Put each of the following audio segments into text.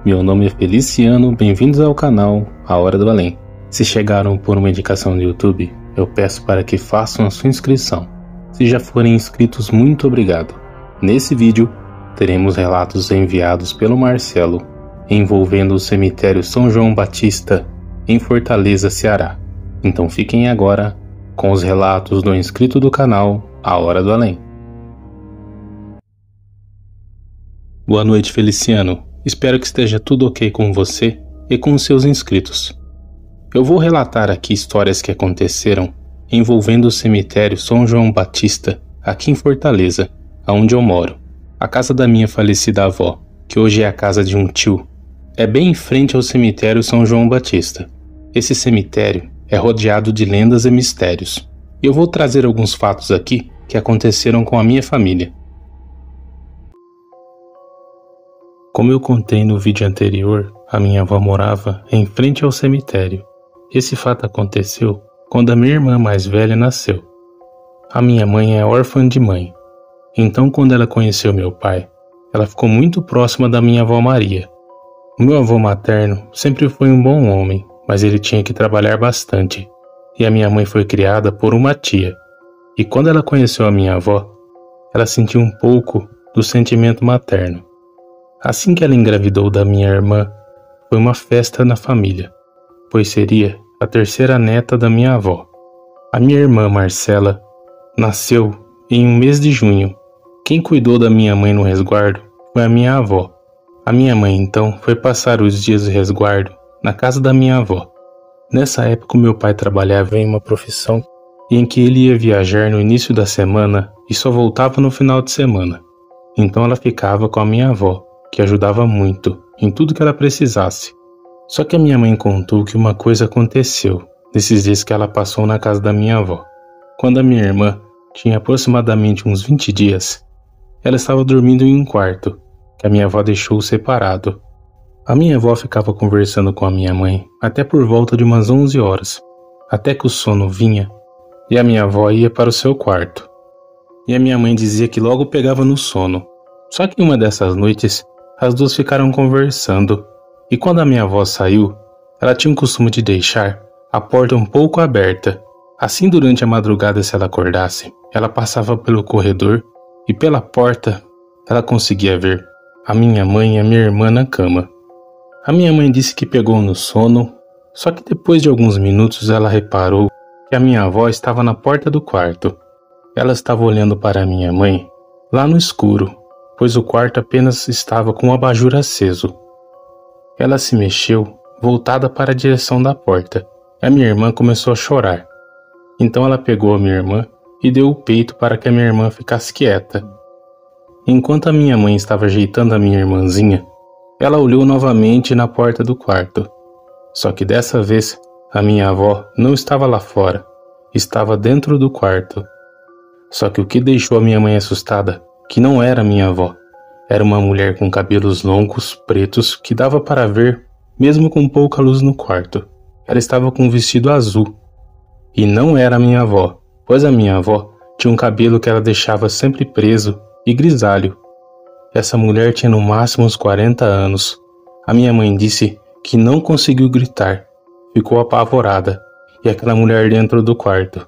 Meu nome é Feliciano, bem-vindos ao canal A Hora do Além. Se chegaram por uma indicação do YouTube, eu peço para que façam a sua inscrição. Se já forem inscritos, muito obrigado. Nesse vídeo, teremos relatos enviados pelo Marcelo, envolvendo o cemitério São João Batista, em Fortaleza, Ceará. Então fiquem agora com os relatos do inscrito do canal A Hora do Além. Boa noite, Feliciano. Espero que esteja tudo ok com você e com os seus inscritos. Eu vou relatar aqui histórias que aconteceram envolvendo o cemitério São João Batista, aqui em Fortaleza, onde eu moro. A casa da minha falecida avó, que hoje é a casa de um tio, é bem em frente ao cemitério São João Batista. Esse cemitério é rodeado de lendas e mistérios. E eu vou trazer alguns fatos aqui que aconteceram com a minha família. Como eu contei no vídeo anterior, a minha avó morava em frente ao cemitério. Esse fato aconteceu quando a minha irmã mais velha nasceu. A minha mãe é órfã de mãe. Então, quando ela conheceu meu pai, ela ficou muito próxima da minha avó Maria. O meu avô materno sempre foi um bom homem, mas ele tinha que trabalhar bastante. E a minha mãe foi criada por uma tia. E quando ela conheceu a minha avó, ela sentiu um pouco do sentimento materno. Assim que ela engravidou da minha irmã, foi uma festa na família, pois seria a terceira neta da minha avó. A minha irmã Marcela nasceu em um mês de junho. Quem cuidou da minha mãe no resguardo foi a minha avó. A minha mãe então foi passar os dias de resguardo na casa da minha avó. Nessa época meu pai trabalhava em uma profissão em que ele ia viajar no início da semana e só voltava no final de semana. Então ela ficava com a minha avó, que ajudava muito em tudo que ela precisasse. Só que a minha mãe contou que uma coisa aconteceu nesses dias que ela passou na casa da minha avó. Quando a minha irmã tinha aproximadamente uns 20 dias, ela estava dormindo em um quarto, que a minha avó deixou separado. A minha avó ficava conversando com a minha mãe até por volta de umas 11 horas, até que o sono vinha e a minha avó ia para o seu quarto. E a minha mãe dizia que logo pegava no sono. Só que em uma dessas noites, as duas ficaram conversando, e quando a minha avó saiu, ela tinha o costume de deixar a porta um pouco aberta. Assim, durante a madrugada, se ela acordasse, ela passava pelo corredor e pela porta ela conseguia ver a minha mãe e a minha irmã na cama. A minha mãe disse que pegou no sono, só que depois de alguns minutos ela reparou que a minha avó estava na porta do quarto. Ela estava olhando para a minha mãe lá no escuro, pois o quarto apenas estava com o abajur aceso. Ela se mexeu, voltada para a direção da porta. A minha irmã começou a chorar. Então ela pegou a minha irmã e deu o peito para que a minha irmã ficasse quieta. Enquanto a minha mãe estava ajeitando a minha irmãzinha, ela olhou novamente na porta do quarto. Só que dessa vez, a minha avó não estava lá fora, estava dentro do quarto. Só que o que deixou a minha mãe assustada, que não era minha avó. Era uma mulher com cabelos longos, pretos, que dava para ver, mesmo com pouca luz no quarto. Ela estava com um vestido azul. E não era minha avó, pois a minha avó tinha um cabelo que ela deixava sempre preso e grisalho. Essa mulher tinha no máximo uns 40 anos. A minha mãe disse que não conseguiu gritar, ficou apavorada, e aquela mulher dentro do quarto.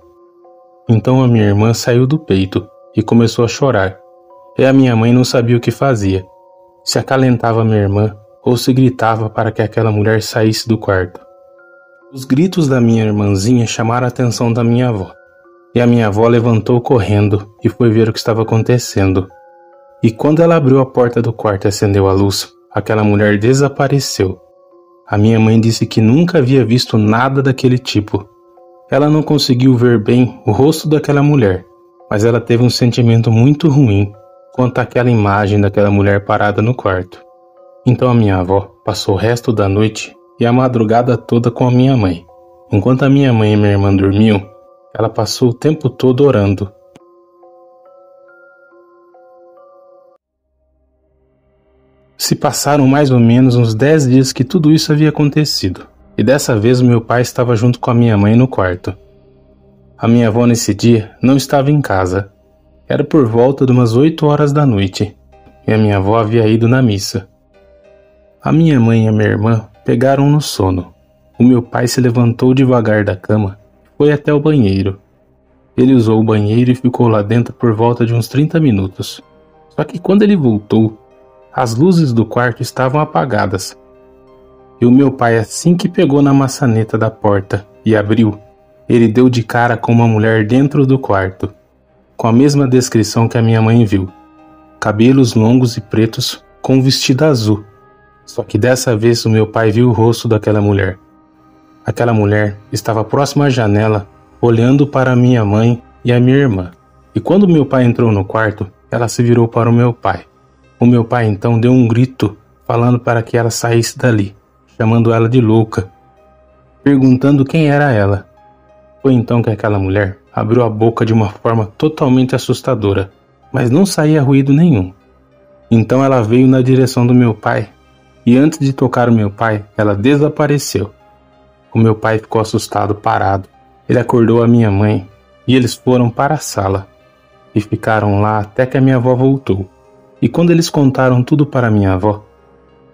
Então a minha irmã saiu do peito e começou a chorar. E a minha mãe não sabia o que fazia. Se acalentava minha irmã ou se gritava para que aquela mulher saísse do quarto. Os gritos da minha irmãzinha chamaram a atenção da minha avó. E a minha avó levantou correndo e foi ver o que estava acontecendo. E quando ela abriu a porta do quarto e acendeu a luz, aquela mulher desapareceu. A minha mãe disse que nunca havia visto nada daquele tipo. Ela não conseguiu ver bem o rosto daquela mulher, mas ela teve um sentimento muito ruim quanto àquela imagem daquela mulher parada no quarto. Então a minha avó passou o resto da noite e a madrugada toda com a minha mãe. Enquanto a minha mãe e minha irmã dormiam, ela passou o tempo todo orando. Se passaram mais ou menos uns 10 dias que tudo isso havia acontecido, e dessa vez meu pai estava junto com a minha mãe no quarto. A minha avó nesse dia não estava em casa. Era por volta de umas 8 horas da noite, e a minha avó havia ido na missa. A minha mãe e a minha irmã pegaram no sono. O meu pai se levantou devagar da cama e foi até o banheiro. Ele usou o banheiro e ficou lá dentro por volta de uns 30 minutos. Só que quando ele voltou, as luzes do quarto estavam apagadas. E o meu pai, assim que pegou na maçaneta da porta e abriu, ele deu de cara com uma mulher dentro do quarto, com a mesma descrição que a minha mãe viu. Cabelos longos e pretos com um vestido azul. Só que dessa vez o meu pai viu o rosto daquela mulher. Aquela mulher estava próxima à janela, olhando para minha mãe e a minha irmã. E quando meu pai entrou no quarto, ela se virou para o meu pai. O meu pai então deu um grito, falando para que ela saísse dali, chamando ela de louca, perguntando quem era ela. Foi então que aquela mulher abriu a boca de uma forma totalmente assustadora, mas não saía ruído nenhum. Então ela veio na direção do meu pai, e antes de tocar o meu pai, ela desapareceu. O meu pai ficou assustado, parado. Ele acordou a minha mãe, e eles foram para a sala, e ficaram lá até que a minha avó voltou. E quando eles contaram tudo para minha avó,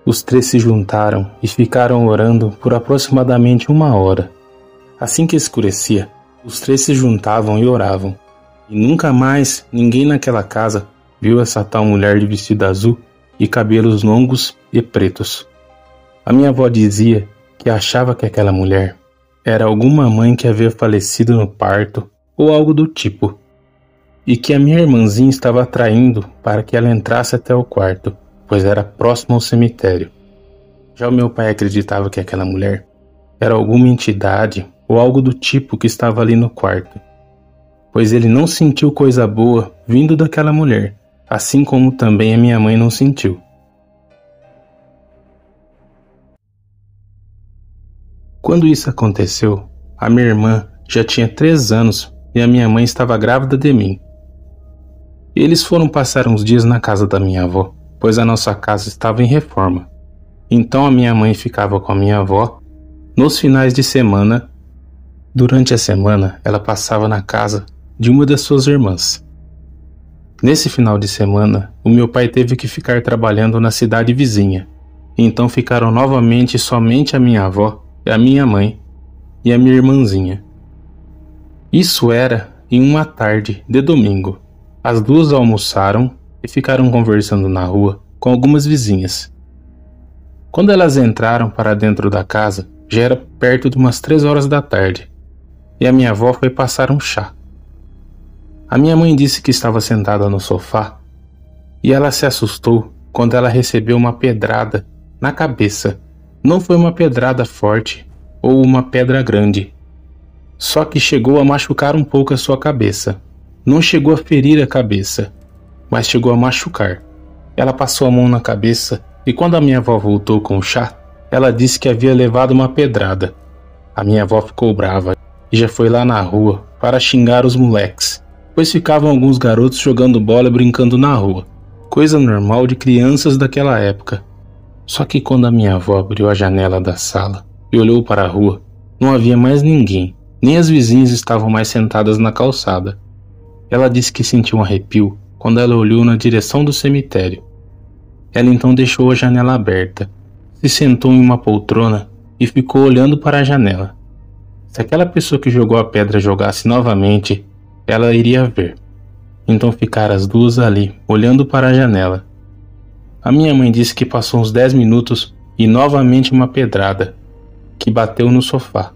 os três se juntaram e ficaram orando por aproximadamente 1 hora. Assim que escurecia, os três se juntavam e oravam. E nunca mais ninguém naquela casa viu essa tal mulher de vestido azul e cabelos longos e pretos. A minha avó dizia que achava que aquela mulher era alguma mãe que havia falecido no parto ou algo do tipo, e que a minha irmãzinha estava atraindo para que ela entrasse até o quarto, pois era próximo ao cemitério. Já o meu pai acreditava que aquela mulher era alguma entidade ou algo do tipo que estava ali no quarto, pois ele não sentiu coisa boa vindo daquela mulher, assim como também a minha mãe não sentiu. Quando isso aconteceu, a minha irmã já tinha 3 anos e a minha mãe estava grávida de mim. Eles foram passar uns dias na casa da minha avó, pois a nossa casa estava em reforma. Então a minha mãe ficava com a minha avó nos finais de semana. Durante a semana, ela passava na casa de uma das suas irmãs. Nesse final de semana, o meu pai teve que ficar trabalhando na cidade vizinha. Então ficaram novamente somente a minha avó, a minha mãe e a minha irmãzinha. Isso era em uma tarde de domingo. As duas almoçaram e ficaram conversando na rua com algumas vizinhas. Quando elas entraram para dentro da casa, já era perto de umas 3 horas da tarde, e a minha avó foi passar um chá. A minha mãe disse que estava sentada no sofá, e ela se assustou quando ela recebeu uma pedrada na cabeça. Não foi uma pedrada forte ou uma pedra grande, só que chegou a machucar um pouco a sua cabeça. Não chegou a ferir a cabeça, mas chegou a machucar. Ela passou a mão na cabeça e quando a minha avó voltou com o chá, ela disse que havia levado uma pedrada. A minha avó ficou brava e já foi lá na rua para xingar os moleques, pois ficavam alguns garotos jogando bola e brincando na rua, coisa normal de crianças daquela época. Só que quando a minha avó abriu a janela da sala e olhou para a rua, não havia mais ninguém, nem as vizinhas estavam mais sentadas na calçada. Ela disse que sentiu um arrepio quando ela olhou na direção do cemitério. Ela então deixou a janela aberta, se sentou em uma poltrona e ficou olhando para a janela. Se aquela pessoa que jogou a pedra jogasse novamente, ela iria ver. Então ficaram as duas ali, olhando para a janela. A minha mãe disse que passou uns 10 minutos e novamente uma pedrada, que bateu no sofá.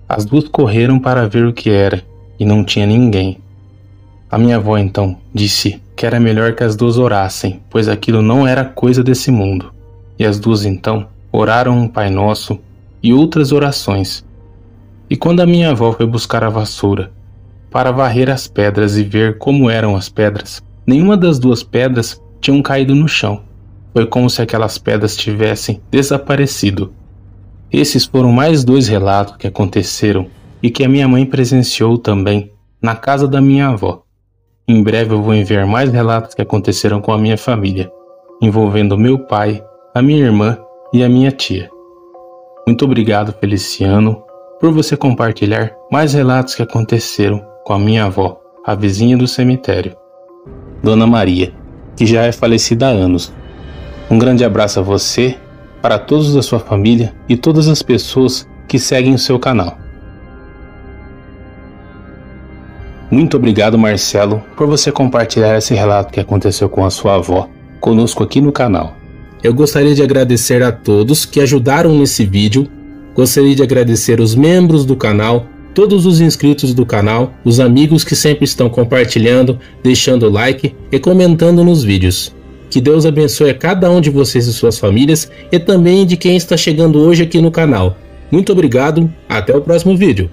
As duas correram para ver o que era, e não tinha ninguém. A minha avó então disse que era melhor que as duas orassem, pois aquilo não era coisa desse mundo. E as duas então oraram um Pai Nosso e outras orações. E quando a minha avó foi buscar a vassoura para varrer as pedras e ver como eram as pedras, nenhuma das duas pedras tinham caído no chão. Foi como se aquelas pedras tivessem desaparecido. Esses foram mais 2 relatos que aconteceram e que a minha mãe presenciou também na casa da minha avó. Em breve eu vou enviar mais relatos que aconteceram com a minha família, envolvendo meu pai, a minha irmã e a minha tia. Muito obrigado, Feliciano, por você compartilhar mais relatos que aconteceram com a minha avó, a vizinha do cemitério, Dona Maria, que já é falecida há anos. Um grande abraço a você para todos da sua família e todas as pessoas que seguem o seu canal. Muito obrigado, Marcelo, por você compartilhar esse relato que aconteceu com a sua avó conosco aqui no canal. Eu gostaria de agradecer a todos que ajudaram nesse vídeo. Gostaria de agradecer os membros do canal, todos os inscritos do canal, os amigos que sempre estão compartilhando, deixando like e comentando nos vídeos. Que Deus abençoe a cada um de vocês e suas famílias e também de quem está chegando hoje aqui no canal. Muito obrigado, até o próximo vídeo.